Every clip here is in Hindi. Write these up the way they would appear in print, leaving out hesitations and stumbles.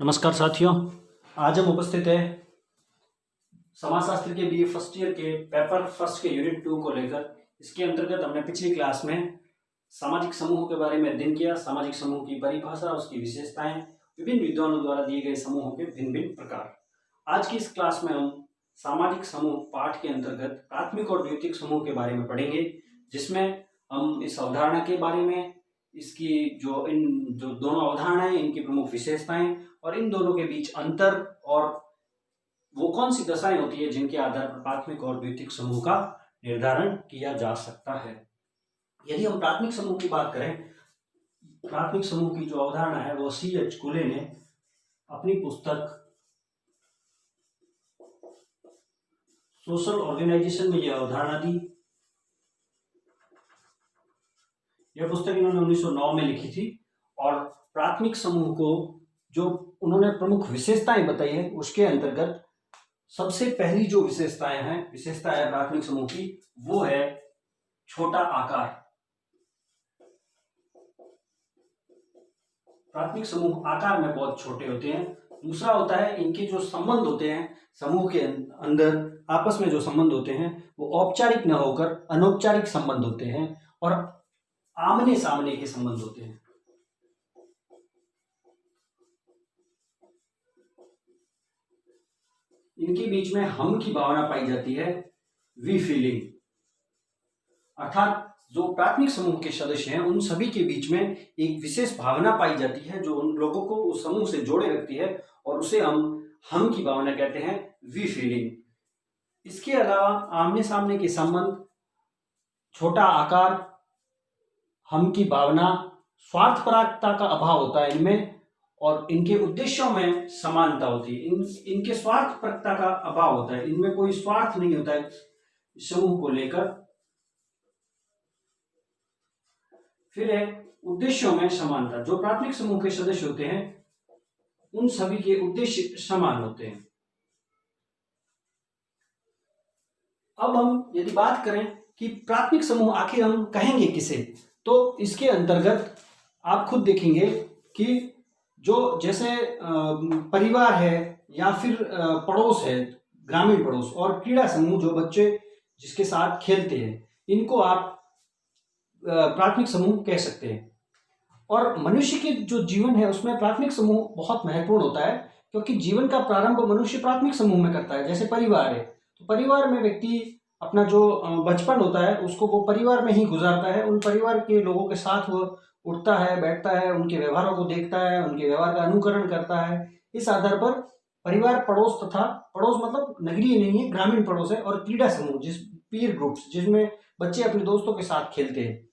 नमस्कार साथियों, आज हम उपस्थित हैं समाजशास्त्र के बीए फर्स्ट ईयर के पेपर फर्स्ट के यूनिट 2 को लेकर। इसके अंतर्गत हमने पिछली क्लास में सामाजिक समूहों के बारे में अध्ययन किया। सामाजिक समूह की परिभाषा, उसकी विशेषताएं, विभिन्न विद्वानों द्वारा दिए गए समूहों के भिन्न भिन्न प्रकार। आज की इस क्लास में हम सामाजिक समूह पाठ के अंतर्गत प्राथमिक और द्वितीयक समूह के बारे में पढ़ेंगे, जिसमें हम इस अवधारणा के बारे में, इसकी जो दोनों अवधारणाएं, इनकी प्रमुख विशेषताएं और इन दोनों के बीच अंतर और वो कौन सी दशाएं होती है जिनके आधार पर प्राथमिक और द्वितीयक समूह का निर्धारण किया जा सकता है। यदि हम प्राथमिक समूह की बात करें, प्राथमिक समूह की जो अवधारणा है वो C.H. कुले ने अपनी पुस्तक सोशल ऑर्गेनाइजेशन में यह अवधारणा दी। यह पुस्तक इन्होंने 1909 में लिखी थी और प्राथमिक समूह को जो उन्होंने प्रमुख विशेषताएं बताई है, उसके अंतर्गत सबसे पहली जो विशेषता है प्राथमिक समूह की, वो है छोटा आकार। प्राथमिक समूह आकार में बहुत छोटे होते हैं। दूसरा होता है इनके जो संबंध होते हैं, समूह के अंदर आपस में जो संबंध होते हैं वो औपचारिक न होकर अनौपचारिक संबंध होते हैं और आमने सामने के संबंध होते हैं। इनके बीच में हम की भावना पाई जाती है, वी फीलिंग, अर्थात जो प्राथमिक समूह के सदस्य हैं उन सभी के बीच में एक विशेष भावना पाई जाती है जो उन लोगों को उस समूह से जोड़े रखती है और उसे हम की भावना कहते हैं, वी फीलिंग। इसके अलावा आमने सामने के संबंध, छोटा आकार, हम की भावना, स्वार्थपरकता का अभाव होता है इनमें और इनके उद्देश्यों में समानता होती है। इनके स्वार्थपरकता का अभाव होता है, इनमें कोई स्वार्थ नहीं होता है समूह को लेकर। फिर है उद्देश्यों में समानता। जो प्राथमिक समूह के सदस्य होते हैं उन सभी के उद्देश्य समान होते हैं। अब हम यदि बात करें कि प्राथमिक समूह आखिर हम कहेंगे किसे, तो इसके अंतर्गत आप खुद देखेंगे कि जो जैसे परिवार है या फिर पड़ोस है, ग्रामीण पड़ोस, और क्रीड़ा समूह जो बच्चे जिसके साथ खेलते हैं, इनको आप प्राथमिक समूह कह सकते हैं। और मनुष्य के जो जीवन है उसमें प्राथमिक समूह बहुत महत्वपूर्ण होता है, क्योंकि जीवन का प्रारंभ मनुष्य प्राथमिक समूह में करता है। जैसे परिवार है तो परिवार में व्यक्ति अपना जो बचपन होता है उसको वो परिवार में ही गुजारता है। उन परिवार के लोगों के साथ वो उठता है, बैठता है, उनके व्यवहारों को देखता है, उनके व्यवहार का अनुकरण करता है। इस आधार पर परिवार, पड़ोस तथा पड़ोस मतलब नगरीय नहीं है, ग्रामीण पड़ोस है। और क्रीड़ा समूह, जिस पीर ग्रुप्स, जिसमें बच्चे अपने दोस्तों के साथ खेलते हैं।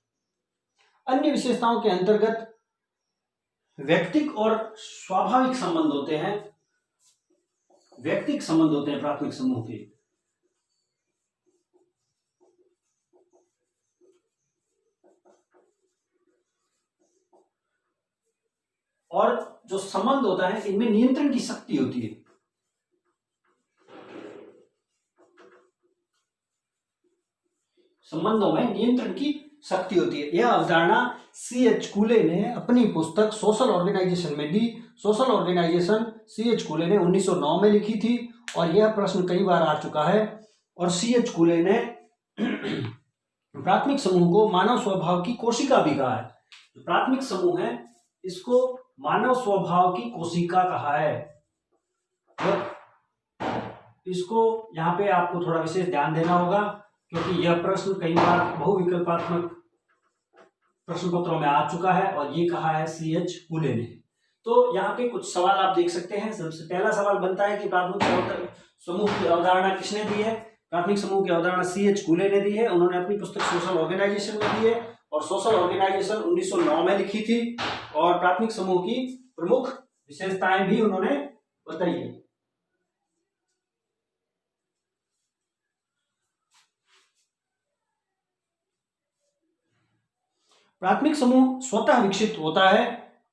अन्य विशेषताओं के अंतर्गत व्यक्तिक और स्वाभाविक संबंध होते हैं। व्यक्तिक संबंध होते हैं प्राथमिक समूह के, और जो संबंध होता है इनमें नियंत्रण की शक्ति होती है। संबंधों में नियंत्रण की शक्ति होती है। यह अवधारणा C.H. कुले ने अपनी पुस्तक सोशल ऑर्गेनाइजेशन में दी। Social organisation C.H. कुले ने 1909 में लिखी थी और यह प्रश्न कई बार आ चुका है। और C.H. कुले ने प्राथमिक समूह को मानव स्वभाव की कोशिका भी कहा है। जो प्राथमिक समूह है इसको मानव स्वभाव की कोशिका कहा है। तो इसको यहाँ पे आपको थोड़ा विशेष ध्यान देना होगा, क्योंकि यह प्रश्न कई बार बहुविकल्पात्मक प्रश्न पत्रों में आ चुका है और ये कहा है C.H. कुले ने। तो यहाँ पे कुछ सवाल आप देख सकते हैं। सबसे पहला सवाल बनता है कि प्राथमिक समूह की अवधारणा किसने दी है। प्राथमिक समूह की अवधारणा C.H. कुले ने दी है। उन्होंने अपनी पुस्तक सोशल ऑर्गेनाइजेशन में दी है और सोशल ऑर्गेनाइजेशन 1909 में लिखी थी और प्राथमिक समूह की प्रमुख विशेषताएं भी उन्होंने बताई है। प्राथमिक समूह स्वतः विकसित होता है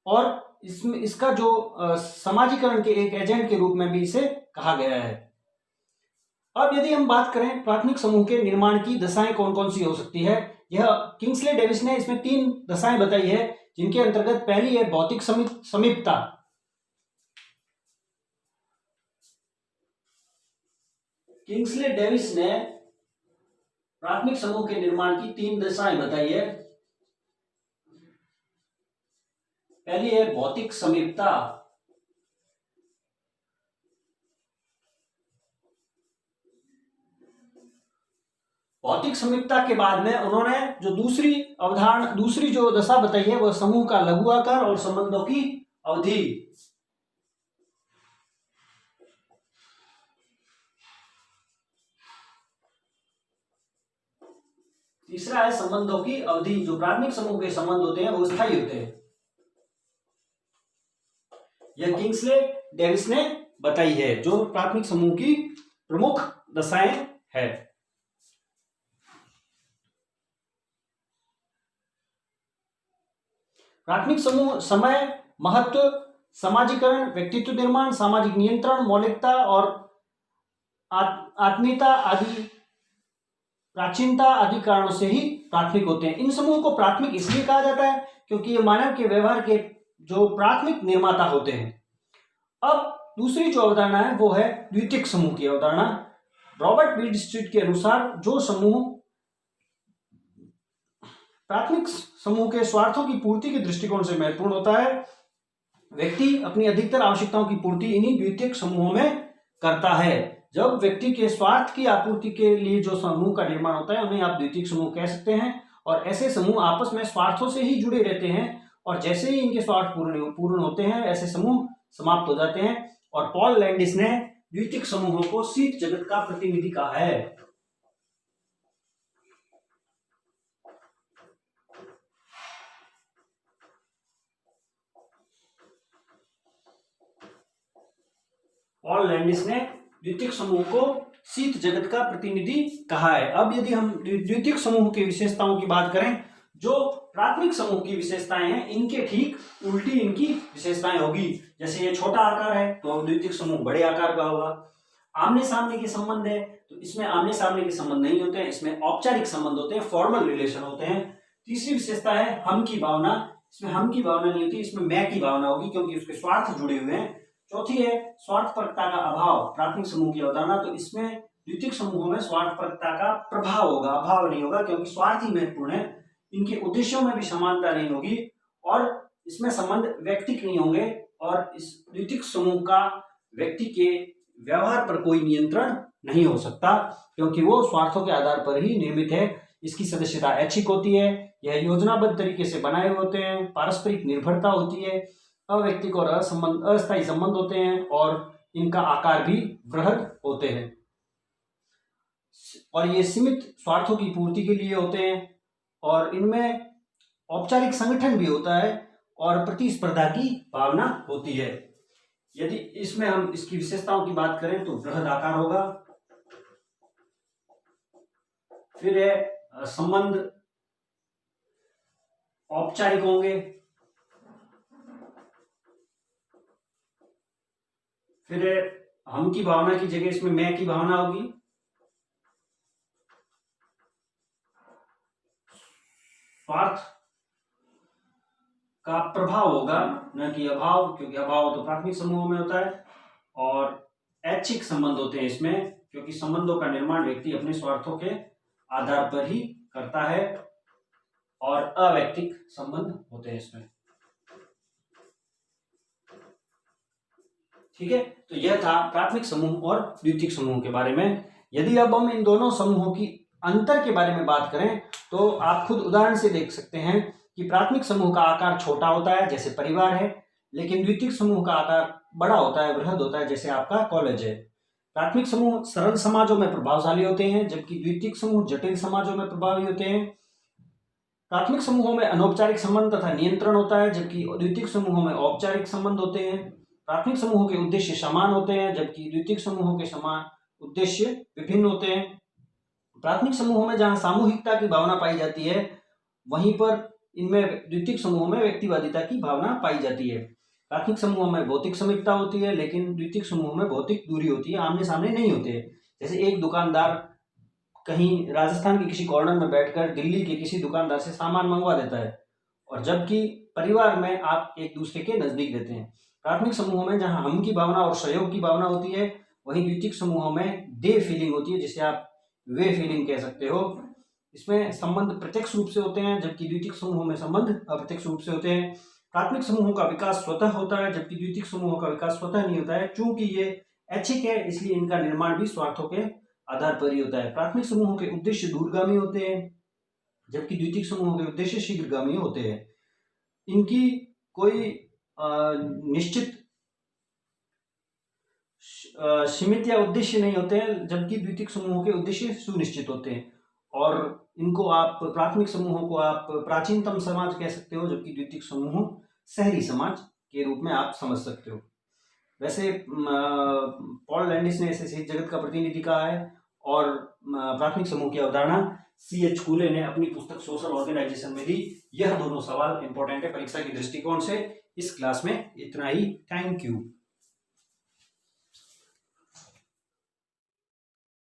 और इसका जो समाजीकरण के एक एजेंट के रूप में भी इसे कहा गया है। अब यदि हम बात करें प्राथमिक समूह के निर्माण की दशाएं कौन कौन सी हो सकती है, यह किंग्सले डेविस ने इसमें 3 दशाएं बताई है, जिनके अंतर्गत पहली है भौतिक समीपता। किंग्सले डेविस ने प्राथमिक समूह के निर्माण की 3 दशाएं बताई है। पहली है भौतिक समीपता, भौतिक समीपता के बाद में उन्होंने जो दूसरी जो दशा बताई है वह समूह का लघु आकार और संबंधों की अवधि। तीसरा है संबंधों की अवधि। जो प्राथमिक समूह के संबंध होते हैं वो स्थायी होते हैं। यह किंग्सले डेविस ने बताई है जो प्राथमिक समूह की प्रमुख दशाएं है। प्राथमिक समूह समय, महत्व, समाजीकरण, व्यक्तित्व निर्माण, सामाजिक नियंत्रण, मौलिकता और आत्मीयता आदि, प्राचीनता आदि कारणों से ही प्राथमिक होते हैं। इन समूह को प्राथमिक इसलिए कहा जाता है क्योंकि ये मानव के व्यवहार के जो प्राथमिक निर्माता होते हैं। अब दूसरी जो अवधारणा है वो है द्वितीयक समूह की अवधारणा। रॉबर्ट बीड स्ट्रीट के अनुसार जो समूह प्राथमिक समूह के स्वार्थों की पूर्ति के दृष्टिकोण से महत्वपूर्ण होता है, व्यक्ति अपनी अधिकतर आवश्यकताओं की पूर्ति इन्हीं द्वितीयक समूहों में करता है। जब व्यक्ति के स्वार्थ की आपूर्ति के लिए जो समूह का निर्माण होता है उन्हें आप द्वितीयक समूह कह सकते हैं। और ऐसे समूह आपस में स्वार्थों से ही जुड़े रहते हैं और जैसे ही इनके स्वार्थ पूर्ण होते हैं ऐसे समूह समाप्त हो जाते हैं। और पॉल लैंडिस ने द्वितीयक समूहों को शीत जगत का प्रतिनिधि कहा है। पॉल लैंडिस ने द्वितीयक समूह को शीत जगत का प्रतिनिधि कहा है। अब यदि हम द्वितीयक समूह की विशेषताओं की बात करें, जो प्राथमिक समूह की विशेषताएं हैं इनके ठीक उल्टी इनकी विशेषताएं होगी। जैसे ये छोटा आकार है तो द्वितीयक समूह बड़े आकार का होगा। आमने सामने के संबंध है तो इसमें आमने सामने के संबंध नहीं होते हैं, इसमें औपचारिक संबंध होते हैं, फॉर्मल रिलेशन होते हैं। तीसरी विशेषता है हम की भावना, इसमें हम की भावना नहीं होती, इसमें मैं की भावना होगी क्योंकि उसके स्वार्थ जुड़े हुए हैं। चौथी है स्वार्थपरकता का अभाव, प्राथमिक समूह की अवधारणा। तो इसमें द्वितीयक समूहों में स्वार्थपरकता का प्रभाव होगा, अभाव नहीं होगा क्योंकि स्वार्थ ही महत्वपूर्ण है। इनके उद्देश्यों में भी समानता नहीं होगी और इसमें संबंध व्यक्तिक नहीं होंगे और इस द्वितीयक समूह का व्यक्ति के व्यवहार पर कोई नियंत्रण नहीं हो सकता क्योंकि वो स्वार्थों के आधार पर ही निर्मित है। इसकी सदस्यता ऐच्छिक होती है, यह योजनाबद्ध तरीके से बनाए होते हैं, पारस्परिक निर्भरता होती है, अव्यक्तिक और अस्थायी संबंध होते हैं और इनका आकार भी वृहद होते हैं और ये सीमित स्वार्थों की पूर्ति के लिए होते हैं और इनमें औपचारिक संगठन भी होता है और प्रतिस्पर्धा की भावना होती है। यदि इसमें हम इसकी विशेषताओं की बात करें तो वृहद आकार होगा, फिर है संबंध औपचारिक होंगे, फिर हम की भावना की जगह इसमें मैं की भावना होगी, स्वार्थ का प्रभाव होगा न कि अभाव, क्योंकि अभाव तो प्राथमिक समूहों में होता है, और ऐच्छिक संबंध होते हैं इसमें क्योंकि संबंधों का निर्माण व्यक्ति अपने स्वार्थों के आधार पर ही करता है, और अवैयक्तिक संबंध होते हैं इसमें। ठीक है, तो यह था प्राथमिक समूह और द्वितीयक समूह के बारे में। यदि अब हम इन दोनों समूहों की अंतर के बारे में बात करें तो आप खुद उदाहरण से देख सकते हैं कि प्राथमिक समूह का आकार छोटा होता है जैसे परिवार है, लेकिन द्वितीयक समूह का आकार बड़ा होता है, वृहद होता है, जैसे आपका कॉलेज है। प्राथमिक समूह सरल समाजों में प्रभावशाली होते हैं जबकि द्वितीयक समूह जटिल समाजों में प्रभावी होते हैं। प्राथमिक समूहों में अनौपचारिक संबंध तथा नियंत्रण होता है जबकि द्वितीयक समूहों में औपचारिक संबंध होते हैं। प्राथमिक समूहों के उद्देश्य समान होते हैं जबकि द्वितीयक समूहों के समान उद्देश्य विभिन्न होते हैं। प्राथमिक समूहों में जहां सामूहिकता की भावना पाई जाती है वहीं पर इनमें द्वितीयक समूहों में व्यक्तिवादिता की भावना पाई जाती है। प्राथमिक समूहों में भौतिक समीपता होती है लेकिन द्वितीयक समूहों में भौतिक दूरी होती है, आमने सामने नहीं होते। जैसे एक दुकानदार कहीं राजस्थान के किसी कॉर्नर में बैठकर दिल्ली के किसी दुकानदार से सामान मंगवा देता है, और जबकि परिवार में आप एक दूसरे के नजदीक रहते हैं। प्राथमिक समूहों में जहां हम की भावना और सहयोग की भावना होती है वहीं द्वितीयक समूहों में दे फीलिंग होती है, जिसे आप वे फीलिंग कह सकते हो। इसमें संबंध प्रत्यक्ष रूप से होते हैं, जबकि द्वितीयक समूहों में संबंध अप्रत्यक्ष रूप से होते हैं। प्राथमिक समूहों का विकास स्वतः होता है, जबकि द्वितीयक समूहों का विकास स्वतः नहीं होता है। चूंकि ये ऐच्छिक है, इसलिए इनका निर्माण भी स्वार्थों के आधार पर ही होता है। प्राथमिक समूहों के उद्देश्य दूरगामी होते हैं, जबकि द्वितीयक समूहों के उद्देश्य शीघ्रगामी होते हैं। इनकी कोई निश्चित सीमित या उद्देश्य नहीं होते हैं, जबकि द्वितीयक समूहों के उद्देश्य सुनिश्चित होते हैं। और इनको आप प्राथमिक समूहों को आप प्राचीनतम समाज कह सकते हो, जबकि द्वितीयक समूह शहरी समाज के रूप में आप समझ सकते हो। वैसे पॉल लैंडिस ने ऐसे जगत का प्रतिनिधि कहा है, और प्राथमिक समूह की अवधारणा C.H. कूले ने अपनी पुस्तक सोशल ऑर्गेनाइजेशन में दी। यह दोनों सवाल इंपॉर्टेंट है परीक्षा की दृष्टिकोण से। इस क्लास में इतना ही। Thank you.